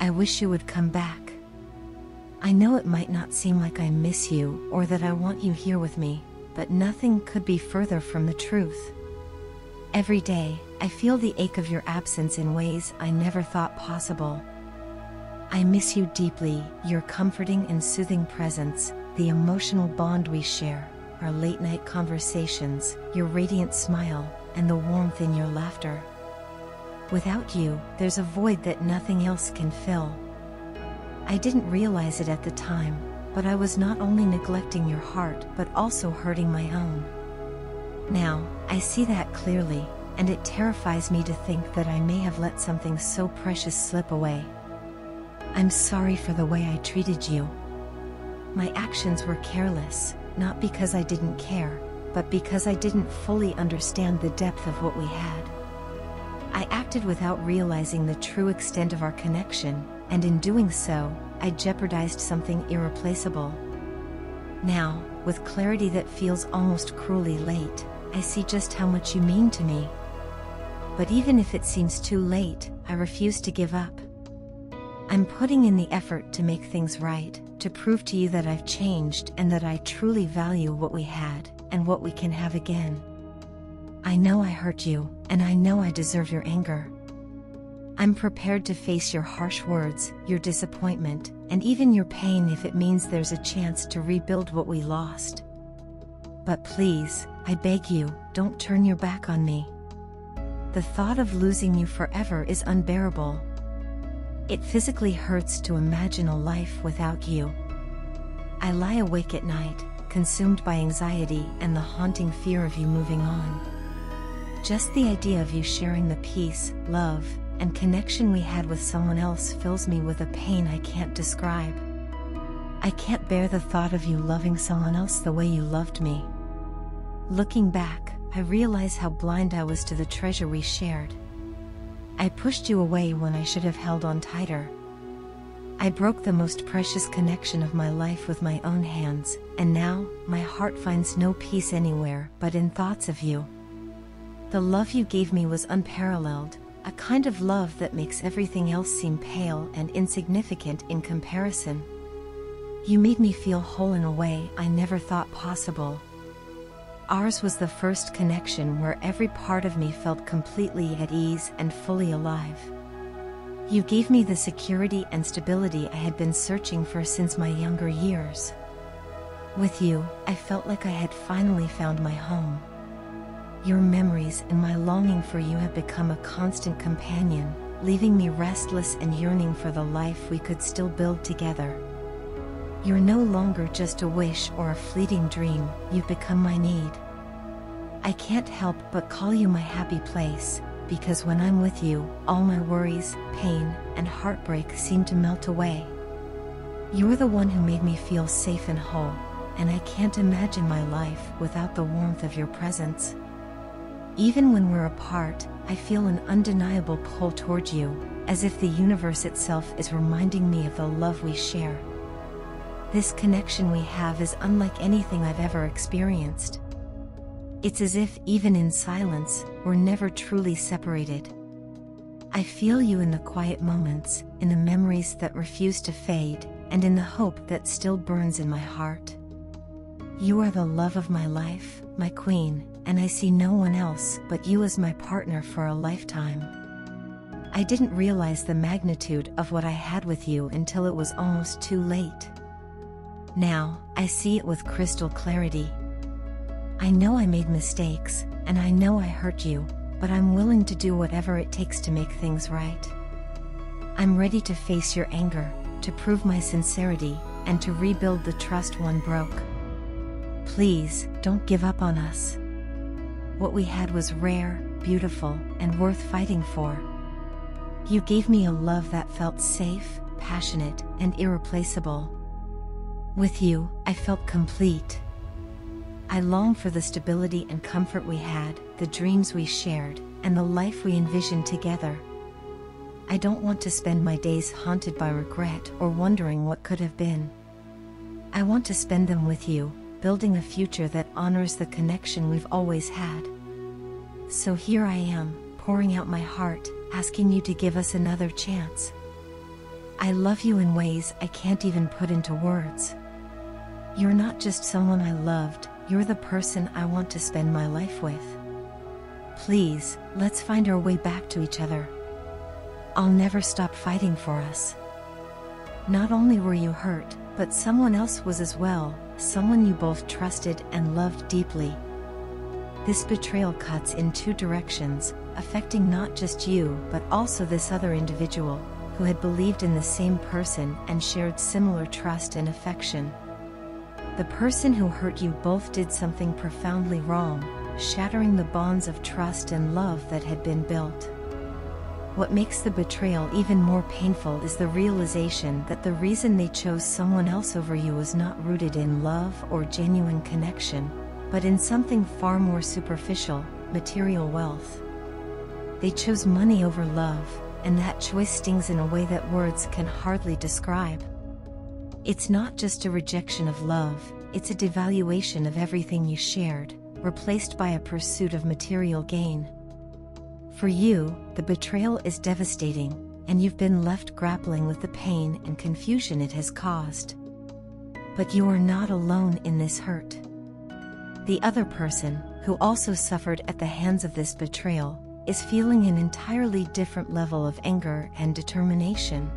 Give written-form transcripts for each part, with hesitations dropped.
I wish you would come back. I know it might not seem like I miss you or that I want you here with me, but nothing could be further from the truth. Every day, I feel the ache of your absence in ways I never thought possible. I miss you deeply, your comforting and soothing presence, the emotional bond we share, our late-night conversations, your radiant smile, and the warmth in your laughter. Without you, there's a void that nothing else can fill. I didn't realize it at the time, but I was not only neglecting your heart but also hurting my own. Now, I see that clearly, and it terrifies me to think that I may have let something so precious slip away. I'm sorry for the way I treated you. My actions were careless, not because I didn't care, but because I didn't fully understand the depth of what we had. I acted without realizing the true extent of our connection, and in doing so, I jeopardized something irreplaceable. Now, with clarity that feels almost cruelly late, I see just how much you mean to me. But even if it seems too late, I refuse to give up. I'm putting in the effort to make things right, to prove to you that I've changed and that I truly value what we had, and what we can have again. I know I hurt you, and I know I deserve your anger. I'm prepared to face your harsh words, your disappointment, and even your pain if it means there's a chance to rebuild what we lost. But please, I beg you, don't turn your back on me. The thought of losing you forever is unbearable. It physically hurts to imagine a life without you. I lie awake at night, consumed by anxiety and the haunting fear of you moving on. Just the idea of you sharing the peace, love, and connection we had with someone else fills me with a pain I can't describe. I can't bear the thought of you loving someone else the way you loved me. Looking back, I realize how blind I was to the treasure we shared. I pushed you away when I should have held on tighter. I broke the most precious connection of my life with my own hands, and now, my heart finds no peace anywhere but in thoughts of you. The love you gave me was unparalleled, a kind of love that makes everything else seem pale and insignificant in comparison. You made me feel whole in a way I never thought possible. Ours was the first connection where every part of me felt completely at ease and fully alive. You gave me the security and stability I had been searching for since my younger years. With you, I felt like I had finally found my home. Your memories and my longing for you have become a constant companion, leaving me restless and yearning for the life we could still build together. You're no longer just a wish or a fleeting dream, you've become my need. I can't help but call you my happy place, because when I'm with you, all my worries, pain, and heartbreak seem to melt away. You're the one who made me feel safe and whole, and I can't imagine my life without the warmth of your presence. Even when we're apart, I feel an undeniable pull toward you, as if the universe itself is reminding me of the love we share. This connection we have is unlike anything I've ever experienced. It's as if, even in silence, we're never truly separated. I feel you in the quiet moments, in the memories that refuse to fade, and in the hope that still burns in my heart. You are the love of my life, my queen, and I see no one else but you as my partner for a lifetime. I didn't realize the magnitude of what I had with you until it was almost too late. Now, I see it with crystal clarity. I know I made mistakes, and I know I hurt you, but I'm willing to do whatever it takes to make things right. I'm ready to face your anger, to prove my sincerity, and to rebuild the trust one broke. Please, don't give up on us. What we had was rare, beautiful, and worth fighting for. You gave me a love that felt safe, passionate, and irreplaceable. With you, I felt complete. I long for the stability and comfort we had, the dreams we shared, and the life we envisioned together. I don't want to spend my days haunted by regret or wondering what could have been. I want to spend them with you, building a future that honors the connection we've always had. So here I am, pouring out my heart, asking you to give us another chance. I love you in ways I can't even put into words. You're not just someone I loved, you're the person I want to spend my life with. Please, let's find our way back to each other. I'll never stop fighting for us. Not only were you hurt, but someone else was as well, someone you both trusted and loved deeply. This betrayal cuts in two directions, affecting not just you but also this other individual, who had believed in the same person and shared similar trust and affection. The person who hurt you both did something profoundly wrong, shattering the bonds of trust and love that had been built. What makes the betrayal even more painful is the realization that the reason they chose someone else over you was not rooted in love or genuine connection, but in something far more superficial, material wealth. They chose money over love, and that choice stings in a way that words can hardly describe. It's not just a rejection of love, it's a devaluation of everything you shared, replaced by a pursuit of material gain. For you, the betrayal is devastating, and you've been left grappling with the pain and confusion it has caused. But you are not alone in this hurt. The other person, who also suffered at the hands of this betrayal, is feeling an entirely different level of anger and determination.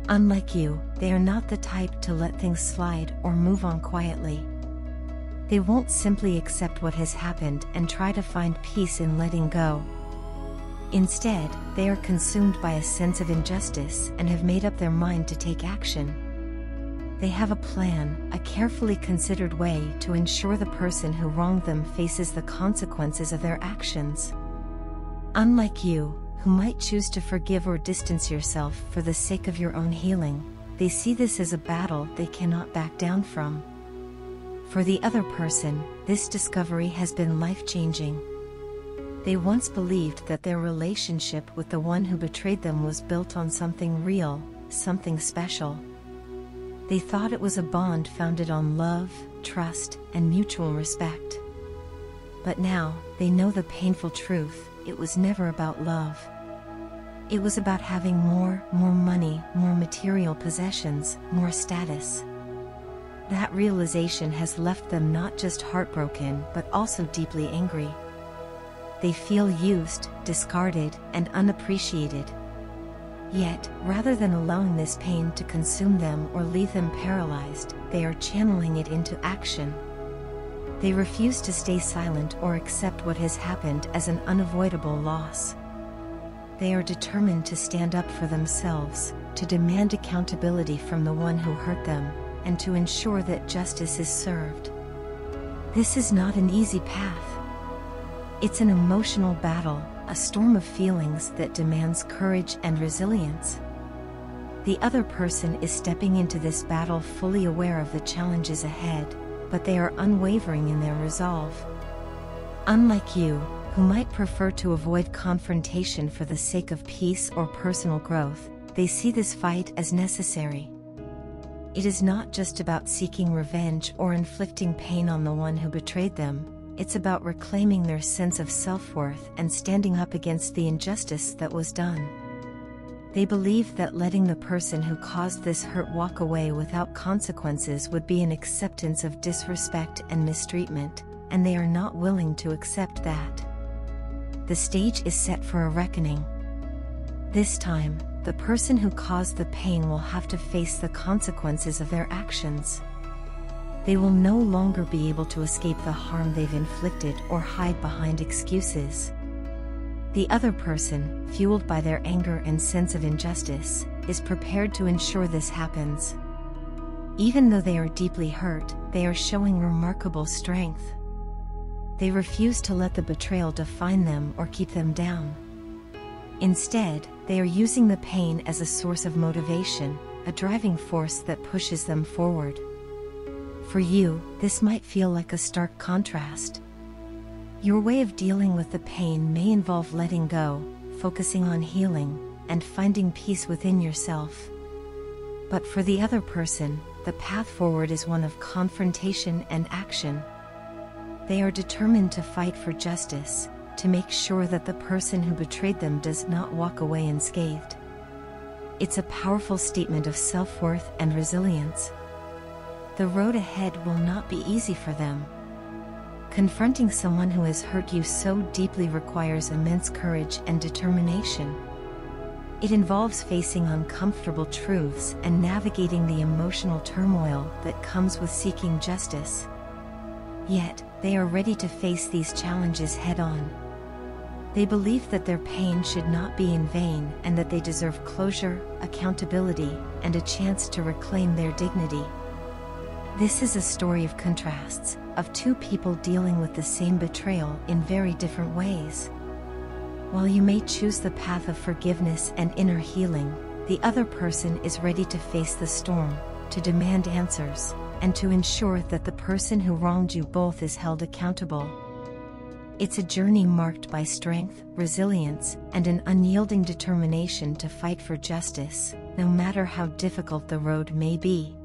Unlike you, they are not the type to let things slide or move on quietly. They won't simply accept what has happened and try to find peace in letting go. Instead, they are consumed by a sense of injustice and have made up their mind to take action. They have a plan, a carefully considered way to ensure the person who wronged them faces the consequences of their actions. Unlike you, who might choose to forgive or distance yourself for the sake of your own healing, they see this as a battle they cannot back down from. For the other person, this discovery has been life-changing. They once believed that their relationship with the one who betrayed them was built on something real, something special. They thought it was a bond founded on love, trust, and mutual respect. But now, they know the painful truth: it was never about love. It was about having more money, more material possessions, more status. That realization has left them not just heartbroken but also deeply angry. They feel used, discarded, and unappreciated. Yet, rather than allowing this pain to consume them or leave them paralyzed, they are channeling it into action. They refuse to stay silent or accept what has happened as an unavoidable loss. They are determined to stand up for themselves, to demand accountability from the one who hurt them, and to ensure that justice is served. This is not an easy path. It's an emotional battle, a storm of feelings that demands courage and resilience. The other person is stepping into this battle fully aware of the challenges ahead, but they are unwavering in their resolve. Unlike you, who might prefer to avoid confrontation for the sake of peace or personal growth, they see this fight as necessary. It is not just about seeking revenge or inflicting pain on the one who betrayed them. It's about reclaiming their sense of self-worth and standing up against the injustice that was done. They believe that letting the person who caused this hurt walk away without consequences would be an acceptance of disrespect and mistreatment, and they are not willing to accept that. The stage is set for a reckoning. This time, the person who caused the pain will have to face the consequences of their actions. They will no longer be able to escape the harm they've inflicted or hide behind excuses. The other person, fueled by their anger and sense of injustice, is prepared to ensure this happens. Even though they are deeply hurt, they are showing remarkable strength. They refuse to let the betrayal define them or keep them down. Instead, they are using the pain as a source of motivation, a driving force that pushes them forward. For you, this might feel like a stark contrast. Your way of dealing with the pain may involve letting go, focusing on healing, and finding peace within yourself. But for the other person, the path forward is one of confrontation and action. They are determined to fight for justice, to make sure that the person who betrayed them does not walk away unscathed. It's a powerful statement of self-worth and resilience. The road ahead will not be easy for them. Confronting someone who has hurt you so deeply requires immense courage and determination. It involves facing uncomfortable truths and navigating the emotional turmoil that comes with seeking justice. Yet, they are ready to face these challenges head-on. They believe that their pain should not be in vain and that they deserve closure, accountability, and a chance to reclaim their dignity. This is a story of contrasts, of two people dealing with the same betrayal in very different ways. While you may choose the path of forgiveness and inner healing, the other person is ready to face the storm, to demand answers, and to ensure that the person who wronged you both is held accountable. It's a journey marked by strength, resilience, and an unyielding determination to fight for justice, no matter how difficult the road may be.